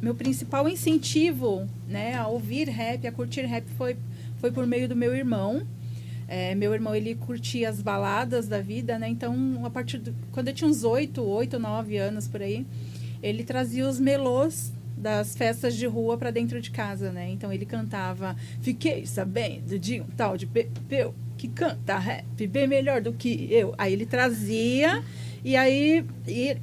meu principal incentivo, né, a ouvir rap, a curtir rap foi por meio do meu irmão. Meu irmão, ele curtia as baladas da vida, né? Então, quando eu tinha uns 8, 9 anos por aí, ele trazia os melôs das festas de rua para dentro de casa, né? Então, ele cantava: fiquei sabendo de um tal de Pepeu que canta rap bem melhor do que eu. Aí ele trazia... E aí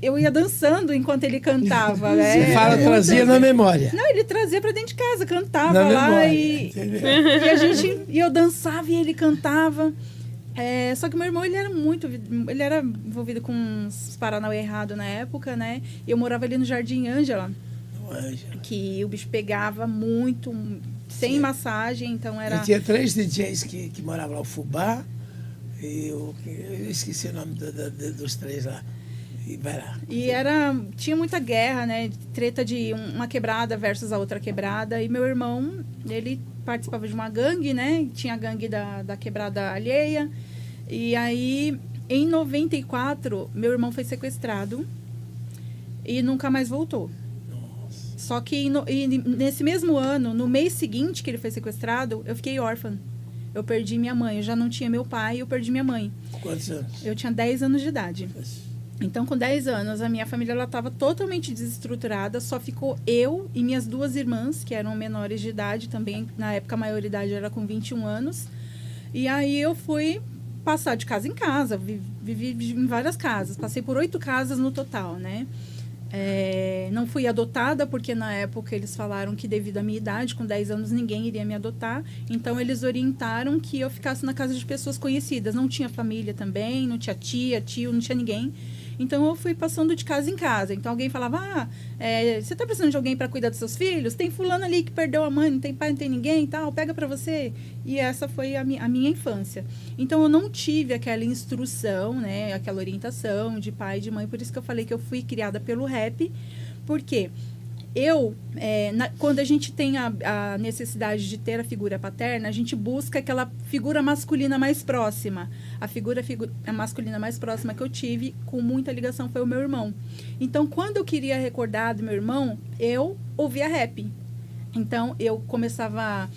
eu ia dançando enquanto ele cantava, né? Você fala, trazia na memória. Não, ele trazia pra dentro de casa, cantava Na lá memória, e eu dançava e ele cantava. Só que meu irmão, ele era envolvido com uns paranauê errado na época, né? E eu morava ali no Jardim Ângela, que o bicho pegava muito, sem massagem, então era... Eu tinha 3 DJs que moravam lá, o Fubá, e eu esqueci o nome dos 3 lá. E vai lá. E tinha muita guerra, né? Treta de uma quebrada versus a outra quebrada. E meu irmão, ele participava de uma gangue, né? Tinha a gangue da quebrada alheia. E aí, em 94, meu irmão foi sequestrado e nunca mais voltou. Nossa. Só que nesse mesmo ano, no mês seguinte que ele foi sequestrado, eu fiquei órfã. Eu perdi minha mãe. Eu já não tinha meu pai, eu perdi minha mãe. Quantos anos? Eu tinha 10 anos de idade. Então, com 10 anos, a minha família estava totalmente desestruturada. Só ficou eu e minhas 2 irmãs, que eram menores de idade também. Na época, a maioridade era com 21 anos. E aí, eu fui passar de casa em casa. Vivi em várias casas. Passei por 8 casas no total, né? Não fui adotada, porque na época eles falaram que devido à minha idade, com 10 anos, ninguém iria me adotar. Então, eles orientaram que eu ficasse na casa de pessoas conhecidas. Não tinha família também, não tinha tia, tio, não tinha ninguém. Então, eu fui passando de casa em casa. Então, alguém falava, você tá precisando de alguém para cuidar dos seus filhos? Tem fulano ali que perdeu a mãe, não tem pai, não tem ninguém e tal, pega para você. E essa foi a minha infância. Então, eu não tive aquela instrução, né, aquela orientação de pai e de mãe. Por isso que eu falei que eu fui criada pelo rap. Porque quando a gente tem a necessidade de ter a figura paterna, a gente busca aquela figura masculina mais próxima. A masculina mais próxima que eu tive, com muita ligação, foi o meu irmão. Então, quando eu queria recordar do meu irmão, eu ouvia rap. Então, eu começava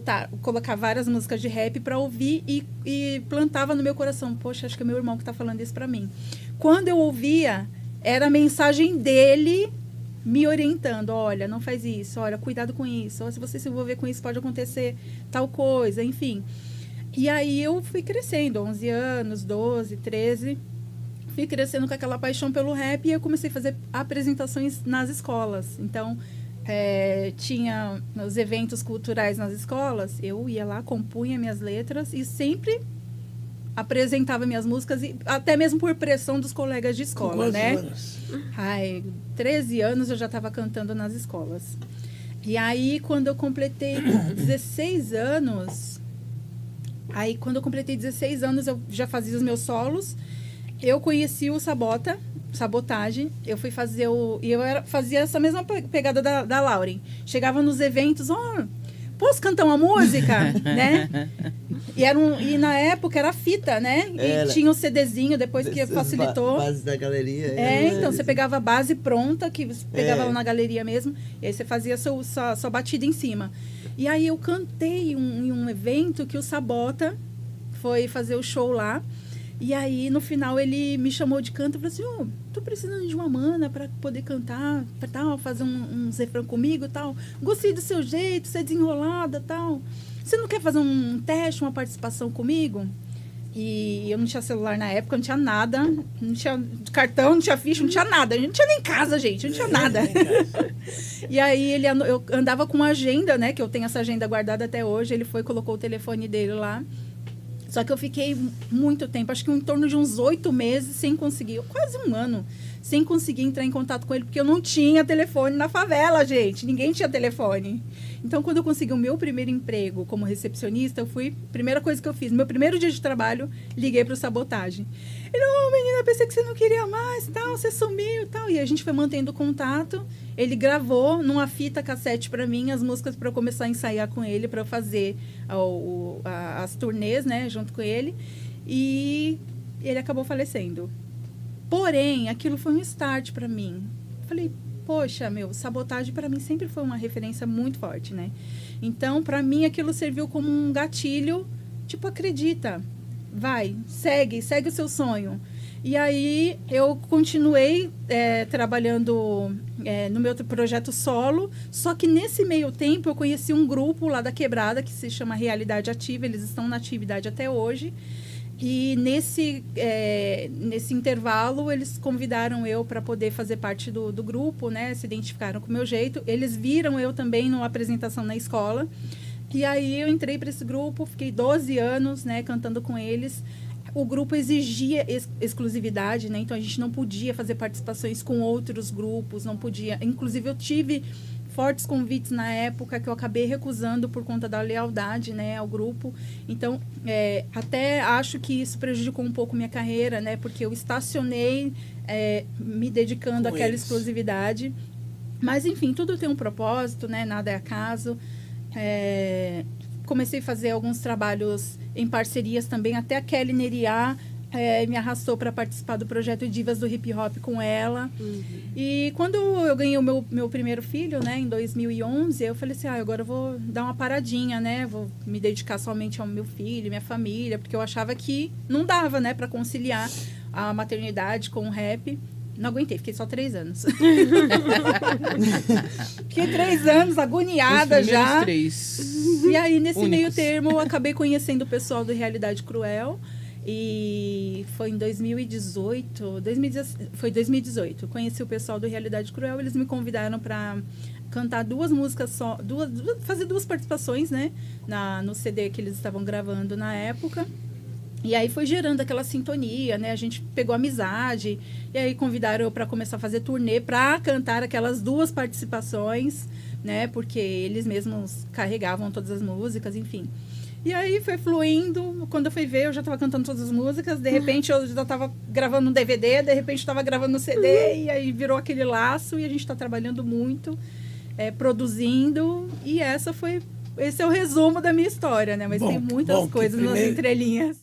a colocar várias músicas de rap para ouvir e plantava no meu coração. Poxa, acho que é meu irmão que está falando isso para mim. Quando eu ouvia, era a mensagem dele me orientando, olha, não faz isso, olha, cuidado com isso, ou se você se envolver com isso pode acontecer tal coisa, enfim. E aí eu fui crescendo, 11 anos, 12, 13, fui crescendo com aquela paixão pelo rap e eu comecei a fazer apresentações nas escolas. Então, tinha os eventos culturais nas escolas, eu ia lá, compunha minhas letras e sempre apresentava minhas músicas, e até mesmo por pressão dos colegas de escola, né? Anos? 13 anos eu já estava cantando nas escolas. E aí, quando eu completei 16 anos, eu já fazia os meus solos, eu conheci o Sabotagem, eu fui fazer fazia essa mesma pegada da Lauren. Chegava nos eventos, posso cantar uma música, né? E na época era fita, né? E tinha um CDzinho, depois que facilitou. Base da galeria. Então você pegava a base pronta, que você pegava lá na galeria mesmo, e aí você fazia sua batida em cima. E aí eu cantei em um evento que o Sabota foi fazer o show lá. E aí, no final, ele me chamou de canto e falou assim, tô precisando de uma mana para poder cantar, tal, fazer uns refrão comigo e tal. Gostei do seu jeito, você é desenrolada e tal. Você não quer fazer um teste, uma participação comigo? E eu não tinha celular na época, não tinha nada, não tinha cartão, não tinha ficha, não tinha nada. A gente não tinha nem casa, gente, não tinha nada. E aí, eu andava com uma agenda, né, que eu tenho essa agenda guardada até hoje. Ele colocou o telefone dele lá. Só que eu fiquei muito tempo, acho que em torno de uns 8 meses, sem conseguir, quase um ano, sem conseguir entrar em contato com ele, porque eu não tinha telefone na favela, gente. Ninguém tinha telefone. Então, quando eu consegui o meu primeiro emprego como recepcionista, primeira coisa que eu fiz, meu primeiro dia de trabalho, liguei para o Sabotagem. Ele, menina, pensei que você não queria mais, tal, você sumiu e tal. E a gente foi mantendo contato. Ele gravou numa fita cassete para mim as músicas para eu começar a ensaiar com ele, para eu fazer as turnês, né, junto com ele. E ele acabou falecendo. Porém, aquilo foi um start para mim. Falei, poxa, Sabotagem para mim sempre foi uma referência muito forte, né? Então, para mim, aquilo serviu como um gatilho, tipo, acredita, vai, segue o seu sonho. E aí, eu continuei trabalhando no meu projeto solo, só que nesse meio tempo, eu conheci um grupo lá da Quebrada, que se chama Realidade Ativa, eles estão na atividade até hoje. E nesse intervalo, eles convidaram eu para poder fazer parte do grupo, né? Se identificaram com o meu jeito. Eles viram eu também numa apresentação na escola. E aí eu entrei para esse grupo, fiquei 12 anos, né, cantando com eles. O grupo exigia exclusividade, né? Então a gente não podia fazer participações com outros grupos, não podia. Inclusive eu tive fortes convites na época que eu acabei recusando por conta da lealdade, né, ao grupo. Então, até acho que isso prejudicou um pouco minha carreira, né, porque eu estacionei me dedicando àquela exclusividade. Mas, enfim, tudo tem um propósito, né, nada é acaso. Comecei a fazer alguns trabalhos em parcerias também, até a Kelly Neriá me arrastou para participar do projeto Divas do Hip Hop com ela. Uhum. E quando eu ganhei o meu primeiro filho, né, em 2011, eu falei assim, agora eu vou dar uma paradinha, né, vou me dedicar somente ao meu filho, minha família, porque eu achava que não dava, né, para conciliar a maternidade com o rap. Não aguentei, fiquei só 3 anos. Fiquei 3 anos, agoniada já. 3. E aí, nesse meio termo, eu acabei conhecendo o pessoal do Realidade Cruel. E foi em 2018, foi 2018. Conheci o pessoal do Realidade Cruel, eles me convidaram para cantar 2 músicas só, fazer 2 participações, né, no CD que eles estavam gravando na época. E aí foi gerando aquela sintonia, né? A gente pegou amizade, e aí convidaram eu para começar a fazer turnê para cantar aquelas 2 participações, né? Porque eles mesmos carregavam todas as músicas, enfim. E aí foi fluindo, quando eu fui ver, eu já estava cantando todas as músicas, de repente eu já estava gravando um DVD, de repente estava gravando um CD, e aí virou aquele laço, e a gente está trabalhando muito, produzindo, e esse é o resumo da minha história, né? Mas tem muitas coisas nas entrelinhas.